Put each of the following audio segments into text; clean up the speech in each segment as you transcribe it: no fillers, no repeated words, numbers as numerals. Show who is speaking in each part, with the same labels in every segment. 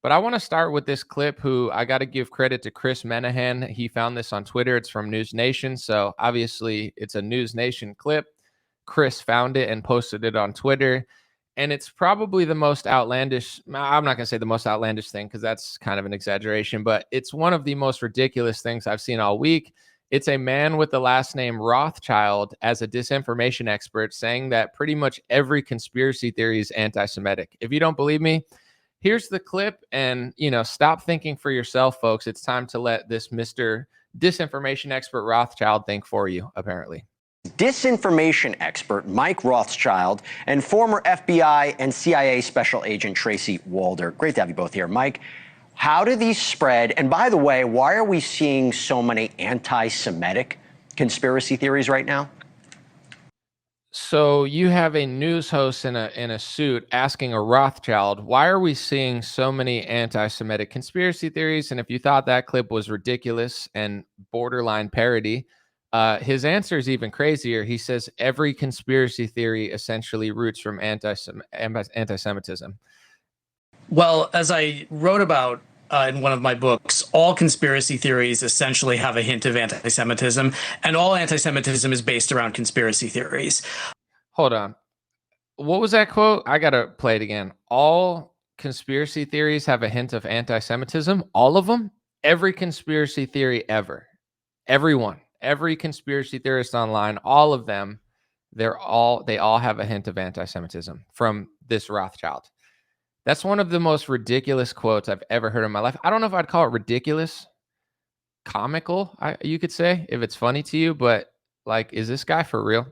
Speaker 1: But I want to start with this clip. Who I got to give credit to Chris Menahan. He found this on Twitter. It's from News Nation. So obviously it's a News Nation clip. Chris found it and posted it on Twitter. And it's probably the most outlandish. I'm not going to say the most outlandish thing because that's kind of an exaggeration, but it's one of the most ridiculous things I've seen all week. It's a man with the last name Rothschild as a disinformation expert saying that pretty much every conspiracy theory is anti-Semitic. If you don't believe me, here's the clip, and stop thinking for yourself, folks. It's time to let this Mr. Disinformation expert Rothschild think for you, apparently.
Speaker 2: Disinformation expert Mike Rothschild and former FBI and CIA Special Agent Tracy Walder. Great to have you both here. Mike, how do these spread? And by the way, why are we seeing so many anti-Semitic conspiracy theories right now?
Speaker 1: So you have a news host in a suit asking a Rothschild, why are we seeing so many anti-Semitic conspiracy theories? And if you thought that clip was ridiculous and borderline parody, his answer is even crazier. He says every conspiracy theory essentially roots from anti-Semitism.
Speaker 3: Well, as I wrote about in one of my books, all conspiracy theories essentially have a hint of anti-Semitism, and all anti-Semitism is based around conspiracy theories.
Speaker 1: Hold on. What was that quote? I got to play it again. All conspiracy theories have a hint of anti-Semitism. All of them? Every conspiracy theory ever. Everyone. Every conspiracy theorist online, all of them, they all have a hint of anti-Semitism from this Rothschild. That's one of the most ridiculous quotes I've ever heard in my life. I don't know if I'd call it ridiculous, comical, you could say, if it's funny to you, but like, is this guy for real?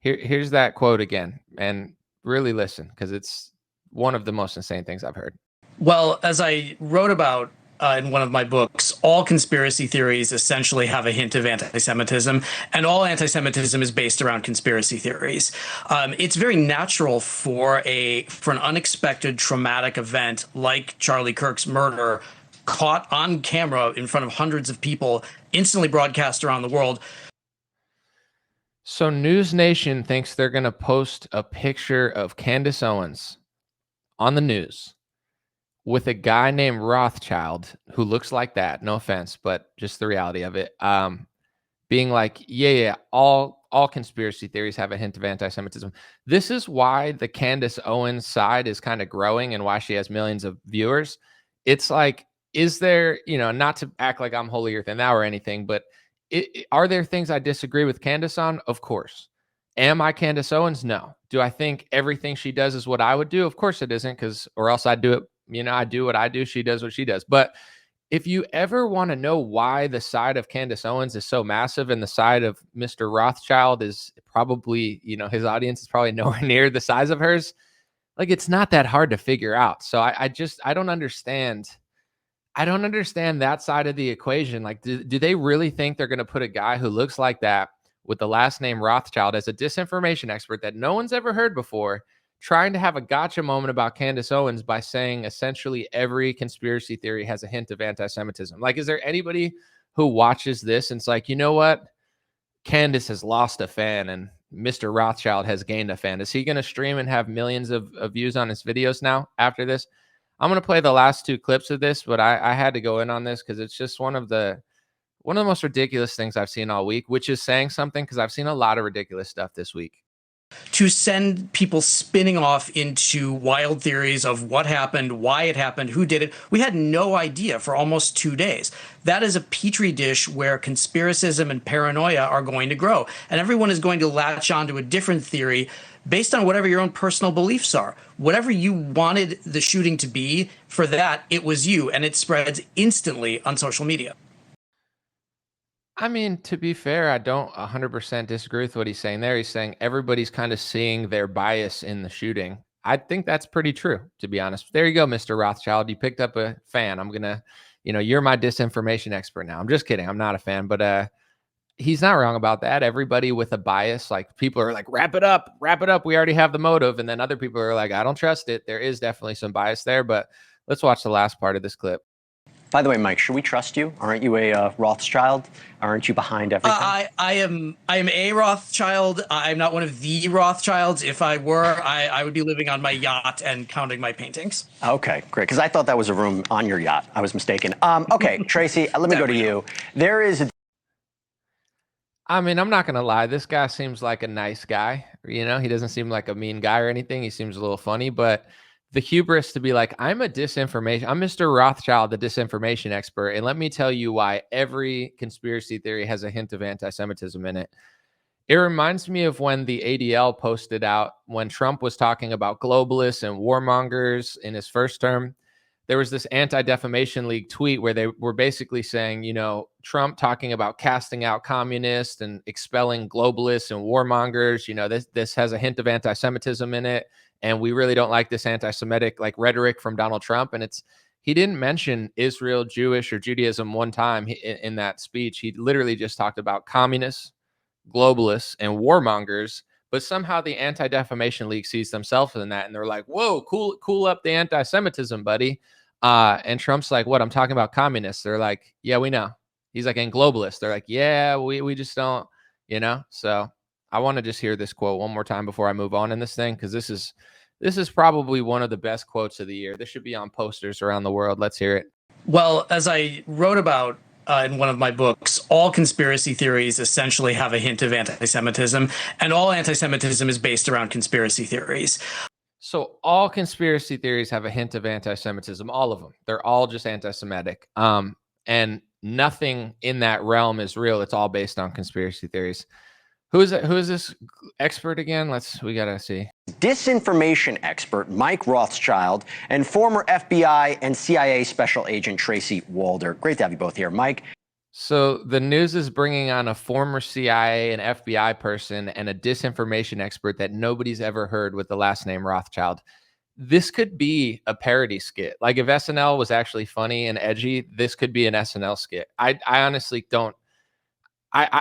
Speaker 1: Here's that quote again, and really listen, because it's one of the most insane things I've heard.
Speaker 3: Well, as I wrote about in one of my books, all conspiracy theories essentially have a hint of anti-Semitism, and all anti-Semitism is based around conspiracy theories. It's very natural for an unexpected traumatic event like Charlie Kirk's murder, caught on camera in front of hundreds of people, instantly broadcast around the world.
Speaker 1: So News Nation thinks they're going to post a picture of Candace Owens on the news with a guy named Rothschild who looks like that. No offense, but just the reality of it. Being like, yeah, all conspiracy theories have a hint of anti-Semitism. This is why the Candace Owens side is kind of growing and why she has millions of viewers. It's like, is there, not to act like I'm holier than thou or anything, but are there things I disagree with Candace on? Of course. Am I Candace Owens? No. Do I think everything she does is what I would do? Of course it isn't, or else I'd do it. I do what I do. She does what she does. But if you ever want to know why the side of Candace Owens is so massive and the side of Mr. Rothschild is probably, his audience is probably nowhere near the size of hers, like, it's not that hard to figure out. So I don't understand. I don't understand that side of the equation. Like, do they really think they're going to put a guy who looks like that with the last name Rothschild as a disinformation expert that no one's ever heard before, trying to have a gotcha moment about Candace Owens by saying essentially every conspiracy theory has a hint of anti-Semitism? Like, is there anybody who watches this and it's like, you know what? Candace has lost a fan and Mr. Rothschild has gained a fan. Is he going to stream and have millions of views on his videos now after this? I'm going to play the last two clips of this, but I had to go in on this because it's just one of the most ridiculous things I've seen all week, which is saying something because I've seen a lot of ridiculous stuff this week.
Speaker 3: To send people spinning off into wild theories of what happened, why it happened, who did it. We had no idea for almost 2 days. That is a petri dish where conspiracism and paranoia are going to grow. And everyone is going to latch onto a different theory based on whatever your own personal beliefs are. Whatever you wanted the shooting to be, for that, it was you. And it spreads instantly on social media.
Speaker 1: I mean, to be fair, I don't 100% disagree with what he's saying there. He's saying everybody's kind of seeing their bias in the shooting. I think that's pretty true, to be honest. There you go, Mr. Rothschild. You picked up a fan. I'm going to, you're my disinformation expert now. I'm just kidding. I'm not a fan, but he's not wrong about that. Everybody with a bias, like, people are like, wrap it up. We already have the motive. And then other people are like, I don't trust it. There is definitely some bias there, but let's watch the last part of this clip.
Speaker 2: By the way, Mike, should we trust you? Aren't you a Rothschild? Aren't you behind everything?
Speaker 3: I am a Rothschild. I'm not one of the Rothschilds. If I were, I would be living on my yacht and counting my paintings.
Speaker 2: Okay, great. Because I thought that was a room on your yacht. I was mistaken. Okay, Tracy, let me go to you. There is a
Speaker 1: I mean, I'm not gonna lie. This guy seems like a nice guy. He doesn't seem like a mean guy or anything. He seems a little funny, but the hubris to be like, I'm Mr. Rothschild, the disinformation expert, and let me tell you why every conspiracy theory has a hint of anti-Semitism in it. It reminds me of when the ADL posted out when Trump was talking about globalists and warmongers in his first term. There was this Anti-Defamation League tweet where they were basically saying, Trump talking about casting out communists and expelling globalists and warmongers. This has a hint of anti-Semitism in it, and we really don't like this anti-Semitic rhetoric from Donald Trump. And he didn't mention Israel, Jewish, or Judaism one time in that speech. He literally just talked about communists, globalists, and warmongers. But somehow the Anti-Defamation League sees themselves in that, and they're like, "Whoa, cool up the anti-Semitism, buddy." And Trump's like, "What? I'm talking about communists." They're like, "Yeah, we know." He's like, "And globalists." They're like, "Yeah, we just don't." So I want to just hear this quote one more time before I move on in this thing, because this is probably one of the best quotes of the year. This should be on posters around the world. Let's hear it.
Speaker 3: Well, as I wrote about in one of my books, all conspiracy theories essentially have a hint of anti-Semitism, and all anti-Semitism is based around conspiracy theories.
Speaker 1: So all conspiracy theories have a hint of anti-Semitism. All of them. They're all just anti-Semitic. And nothing in that realm is real. It's all based on conspiracy theories. Who is it? Who is this expert again? We gotta see.
Speaker 2: disinformation expert Mike Rothschild and former FBI and CIA special agent Tracy Walder. Great to have you both here, Mike.
Speaker 1: So the news is bringing on a former CIA and FBI person and a disinformation expert that nobody's ever heard with the last name Rothschild. This could be a parody skit. Like if SNL was actually funny and edgy, this could be an SNL skit. I honestly don't.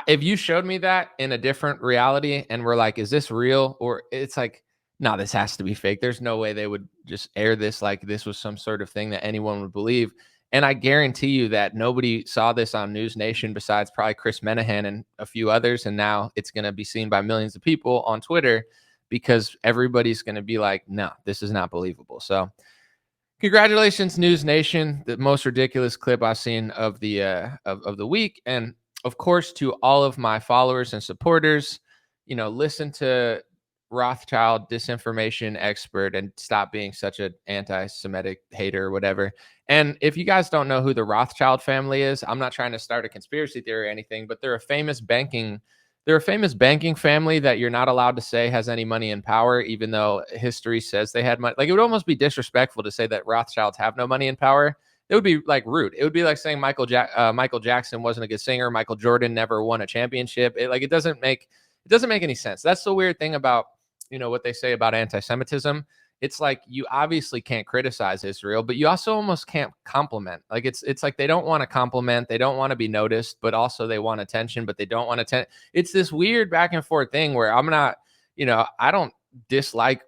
Speaker 1: If you showed me that in a different reality and we're like, is this real? Or it's like, no, this has to be fake. There's no way they would just air this like this was some sort of thing that anyone would believe. And I guarantee you that nobody saw this on News Nation besides probably Chris Menahan and a few others. And now it's going to be seen by millions of people on Twitter because everybody's going to be like, no, this is not believable. So congratulations, News Nation, the most ridiculous clip I've seen of the of the week. And of course, to all of my followers and supporters, listen to Rothschild, disinformation expert, and stop being such an anti-Semitic hater or whatever. And if you guys don't know who the Rothschild family is, I'm not trying to start a conspiracy theory or anything, but they're a famous banking family that you're not allowed to say has any money and power, even though history says they had money. Like it would almost be disrespectful to say that Rothschilds have no money and power. It would be like rude. It would be like saying Michael Jackson wasn't a good singer. Michael Jordan never won a championship. It doesn't make any sense. That's the weird thing about what they say about anti-Semitism. It's like you obviously can't criticize Israel, but you also almost can't compliment. Like it's like they don't want to compliment, they don't want to be noticed, but also they want attention, but they don't want attention. It's this weird back and forth thing where I'm not, I don't dislike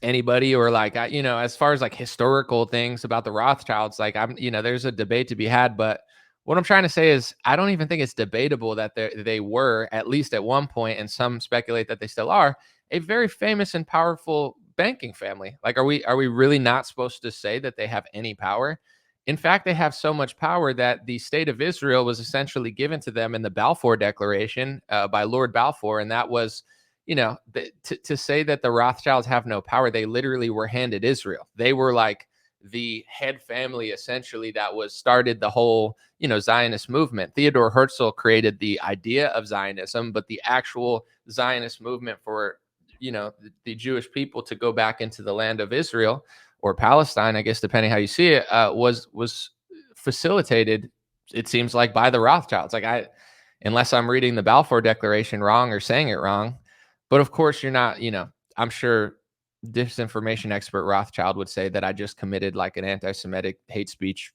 Speaker 1: anybody or as far as like historical things about the Rothschilds, like there's a debate to be had, but what I'm trying to say is I don't even think it's debatable that they were, at least at one point, and some speculate that they still are, a very famous and powerful banking family. Like, are we really not supposed to say that they have any power? In fact, they have so much power that the state of Israel was essentially given to them in the Balfour Declaration by Lord Balfour, and that was, to say that the Rothschilds have no power, they literally were handed Israel. They were like the head family essentially that was started the whole Zionist movement. Theodore Herzl created the idea of Zionism, but the actual Zionist movement for the Jewish people to go back into the land of Israel or Palestine, I guess depending how you see it, was facilitated, it seems like, by the Rothschilds. Unless I'm reading the Balfour Declaration wrong or saying it wrong, but of course you're not. I'm sure disinformation expert Rothschild would say that I just committed like an anti-Semitic hate speech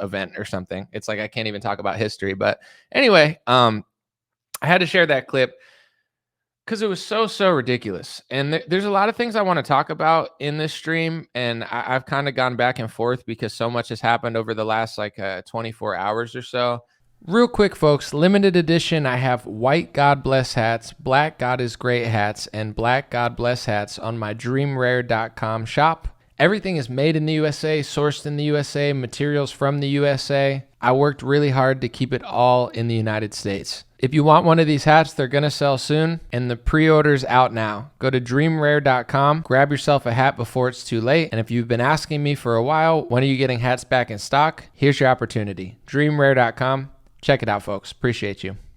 Speaker 1: event or something. It's like I can't even talk about history. But anyway, I had to share that clip. Because it was so ridiculous. And there's a lot of things I want to talk about in this stream. And I've kind of gone back and forth because so much has happened over the last 24 hours or so. Real quick, folks, limited edition. I have white God bless hats, black God is great hats, and black God bless hats on my dreamrare.com shop. Everything is made in the USA, sourced in the USA, materials from the USA. I worked really hard to keep it all in the United States. If you want one of these hats, they're going to sell soon, and the pre-order's out now. Go to dreamrare.com, grab yourself a hat before it's too late, and if you've been asking me for a while, when are you getting hats back in stock? Here's your opportunity. Dreamrare.com. Check it out, folks. Appreciate you.